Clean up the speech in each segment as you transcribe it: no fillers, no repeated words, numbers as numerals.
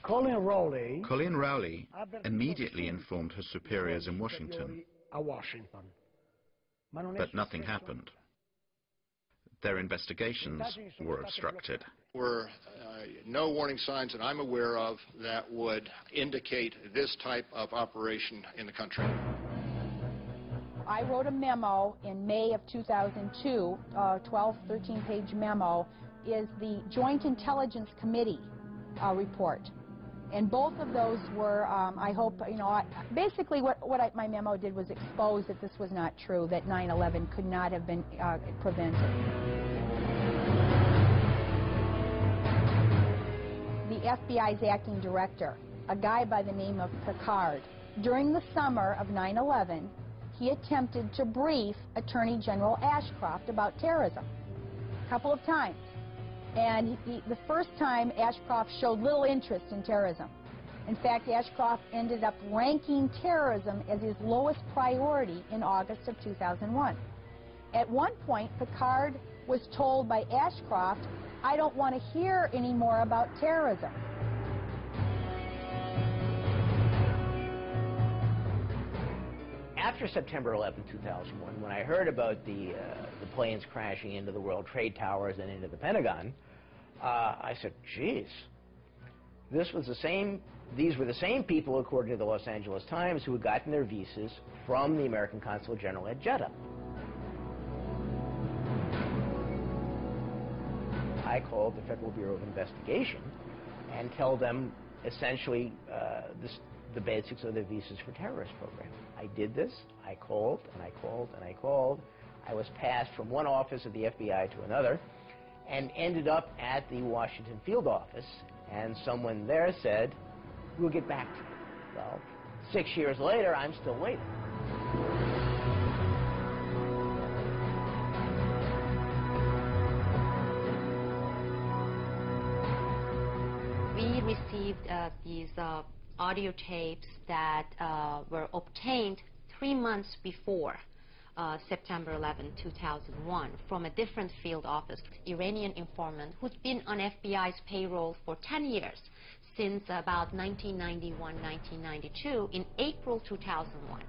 Colleen Rowley immediately informed her superiors in Washington, but nothing happened. Their investigations were obstructed. There were no warning signs that I'm aware of that would indicate this type of operation in the country. I wrote a memo in May of 2002, 13-page memo, is the Joint Intelligence Committee report. And both of those were, I hope, basically what my memo did was expose that this was not true, that 9/11 could not have been prevented. The FBI's acting director, a guy by the name of Picard, during the summer of 9/11, he attempted to brief Attorney General Ashcroft about terrorism a couple of times. And the first time, Ashcroft showed little interest in terrorism. In fact, Ashcroft ended up ranking terrorism as his lowest priority in August of 2001. At one point, Picard was told by Ashcroft, "I don't want to hear any more about terrorism." After September 11, 2001, when I heard about the planes crashing into the World Trade Towers and into the Pentagon, I said, geez, these were the same people, according to the Los Angeles Times, who had gotten their visas from the American Consul General at Jeddah. I called the Federal Bureau of Investigation and tell them essentially the basics of the Visas for Terrorists program. I did this. I called, and I called, and I called. I was passed from one office of the FBI to another and ended up at the Washington field office, and someone there said, "We'll get back to you." Well, 6 years later, I'm still waiting. We received these audio tapes that were obtained 3 months before September 11, 2001, from a different field office, Iranian informant who's been on FBI's payroll for 10 years, since about 1991, 1992, in April 2001.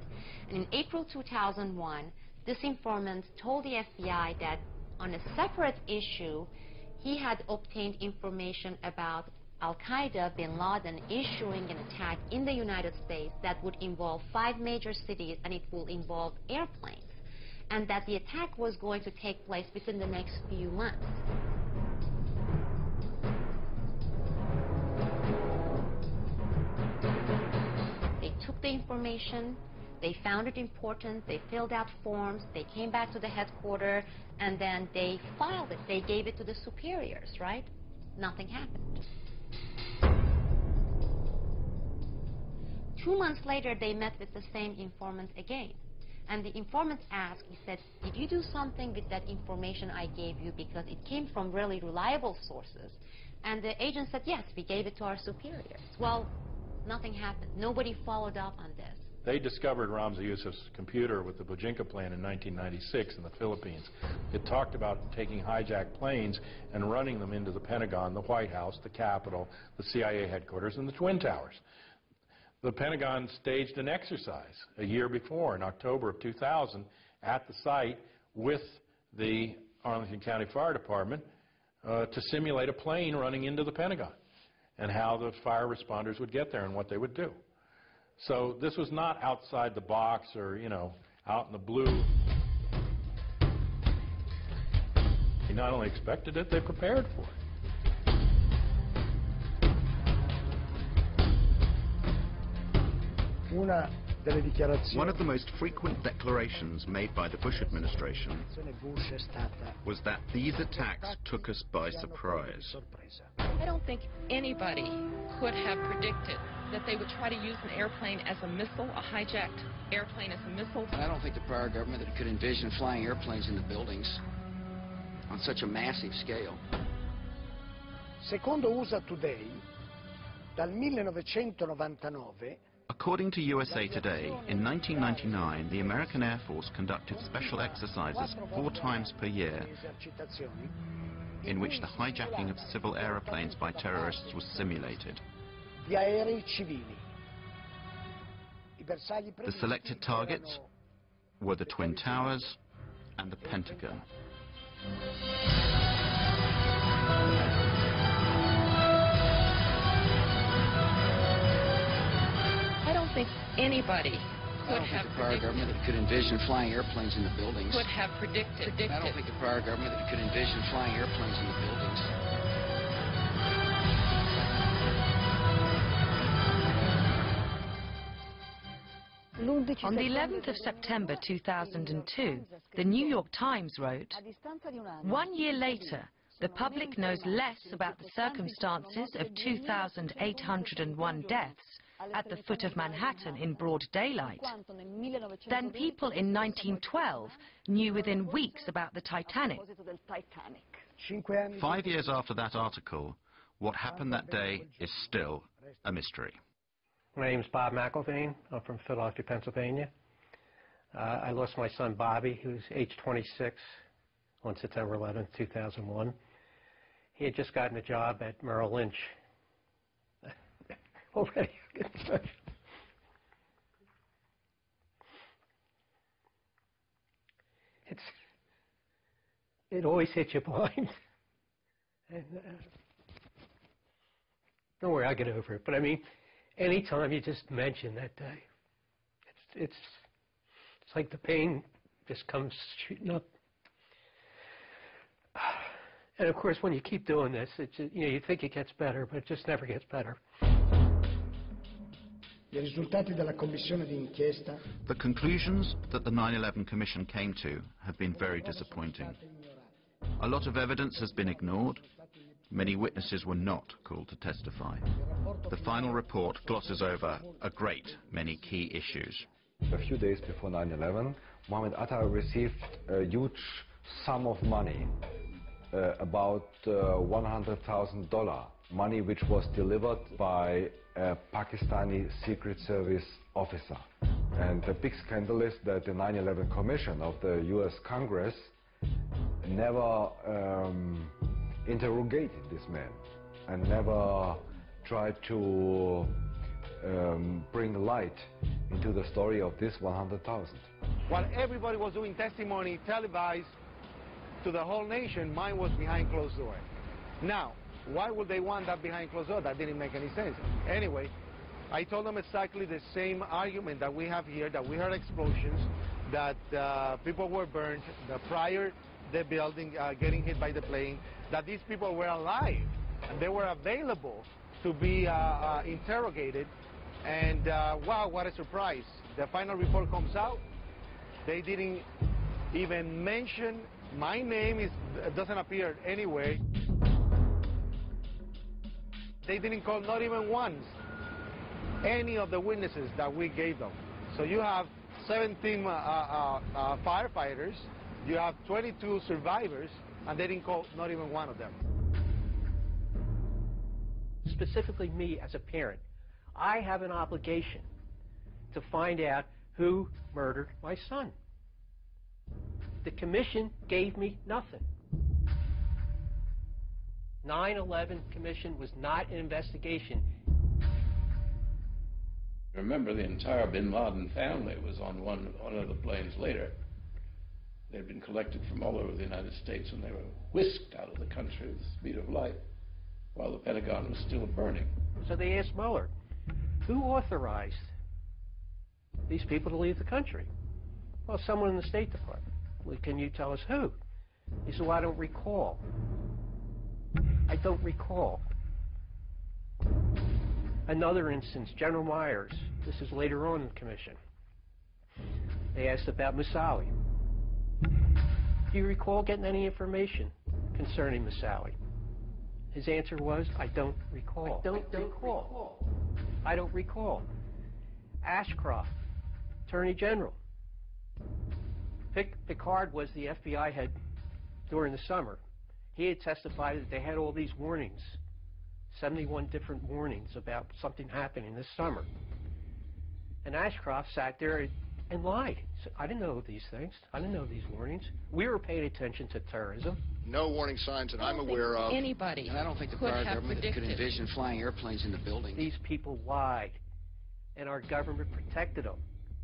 And in April 2001, this informant told the FBI that on a separate issue, he had obtained information about Al-Qaeda, bin Laden, issuing an attack in the United States that would involve 5 major cities, and it will involve airplanes, and that the attack was going to take place within the next few months. They took the information, they found it important, they filled out forms, they came back to the headquarters, and then they filed it. They gave it to the superiors, right? Nothing happened. 2 months later, they met with the same informant again. And the informant asked, he said, "Did you do something with that information I gave you, because it came from really reliable sources?" And the agent said, "Yes, we gave it to our superiors." Well, nothing happened. Nobody followed up on this. They discovered Ramzi Youssef's computer with the Bojinka plan in 1996 in the Philippines. It talked about taking hijacked planes and running them into the Pentagon, the White House, the Capitol, the CIA headquarters, and the Twin Towers. The Pentagon staged an exercise a year before, in October of 2000, at the site with the Arlington County Fire Department to simulate a plane running into the Pentagon and how the fire responders would get there and what they would do. So this was not outside the box or, out in the blue. They not only expected it, they prepared for it. One of the most frequent declarations made by the Bush administration was that these attacks took us by surprise. I don't think anybody could have predicted that they would try to use an airplane as a missile, a hijacked airplane as a missile. I don't think the prior government could envision flying airplanes into buildings on such a massive scale. Secondo USA Today, dal 1999, according to USA Today, in 1999, the American Air Force conducted special exercises 4 times per year in which the hijacking of civil aeroplanes by terrorists was simulated. di aerei civili. I bersagli The selected targets were the Twin Towers and the Pentagon. I don't think anybody could have the prior government that could envision flying airplanes in the buildings. could have predicted. I don't think the prior government that could envision flying airplanes in the buildings. On the 11th of September 2002, the New York Times wrote, "1 year later, the public knows less about the circumstances of 2,801 deaths at the foot of Manhattan in broad daylight than people in 1912 knew within weeks about the Titanic." 5 years after that article, what happened that day is still a mystery. My name is Bob McIlvaine. I'm from Philadelphia, Pennsylvania. I lost my son Bobby, who was age 26, on September 11, 2001. He had just gotten a job at Merrill Lynch. Already. It always hits you blind. And, don't worry, I'll get over it. But I mean, anytime you just mention that day, it's like the pain just comes shooting up. And of course, when you keep doing this, it's, you think it gets better, but it just never gets better. The conclusions that the 9/11 Commission came to have been very disappointing. A lot of evidence has been ignored. Many witnesses were not called to testify. The final report glosses over a great many key issues. A few days before 9/11, Mohammed Atta received a huge sum of money, about $100,000, money which was delivered by a Pakistani Secret Service officer. And the big scandal is that the 9/11 Commission of the US Congress never interrogated this man and never tried to bring light into the story of this 100,000. While everybody was doing testimony televised to the whole nation, mine was behind closed door. Now, why would they want that behind closed door? That didn't make any sense. Anyway, I told them exactly the same argument that we have here, that we heard explosions, that people were burned, that prior the building getting hit by the plane, that these people were alive and they were available to be interrogated. And wow, what a surprise. The final report comes out. They didn't even mention my name. It doesn't appear anywhere. They didn't call, not even once, any of the witnesses that we gave them. So you have 17 firefighters, you have 22 survivors, and they didn't call not even one of them. Specifically me as a parent, I have an obligation to find out who murdered my son. The commission gave me nothing. 9/11 Commission was not an investigation. Remember, the entire bin Laden family was on one of the planes later. They'd been collected from all over the United States, and they were whisked out of the country with the speed of light while the Pentagon was still burning. So they asked Mueller, who authorized these people to leave the country? Well, someone in the State Department. Well, can you tell us who? He said, well, I don't recall. I don't recall. Another instance, General Myers. This is later on in the commission. They asked about Moussaoui. Do you recall getting any information concerning Moussaoui? His answer was, I don't recall. I don't recall. I don't recall. Ashcroft, Attorney General. Picard was the FBI head during the summer. He had testified that they had all these warnings, 71 different warnings about something happening this summer. And Ashcroft sat there and lied. So I didn't know these things. I didn't know these warnings. We were paying attention to terrorism. No warning signs that I'm aware of. Anybody And I don't think the could prior have government could predicted. envision flying airplanes into buildings. These people lied, and our government protected them.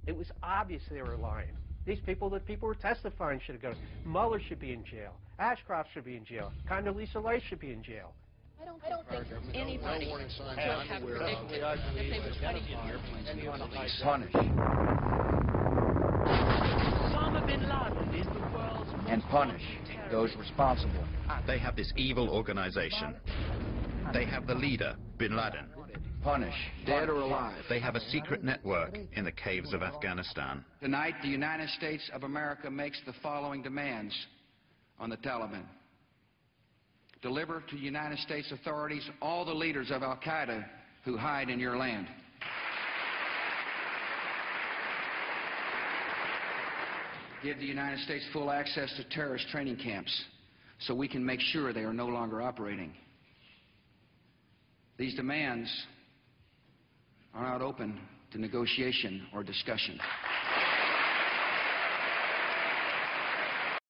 It was obvious they were lying. These people that people were testifying should have gone. Mueller should be in jail. Ashcroft should be in jail. Condoleezza Rice should be in jail. I don't think anybody warning signs could I'm have aware of. predicted that they would try to use Airplanes into buildings. Punish. Osama bin Laden is the world's and punish those responsible. They have this evil organization. They have the leader, bin Laden. Punish. Dead or alive. They have a secret network in the caves of Afghanistan. Tonight, the United States of America makes the following demands on the Taliban. Deliver to United States authorities all the leaders of Al-Qaeda who hide in your land. Give the United States full access to terrorist training camps so we can make sure they are no longer operating. These demands are not open to negotiation or discussion.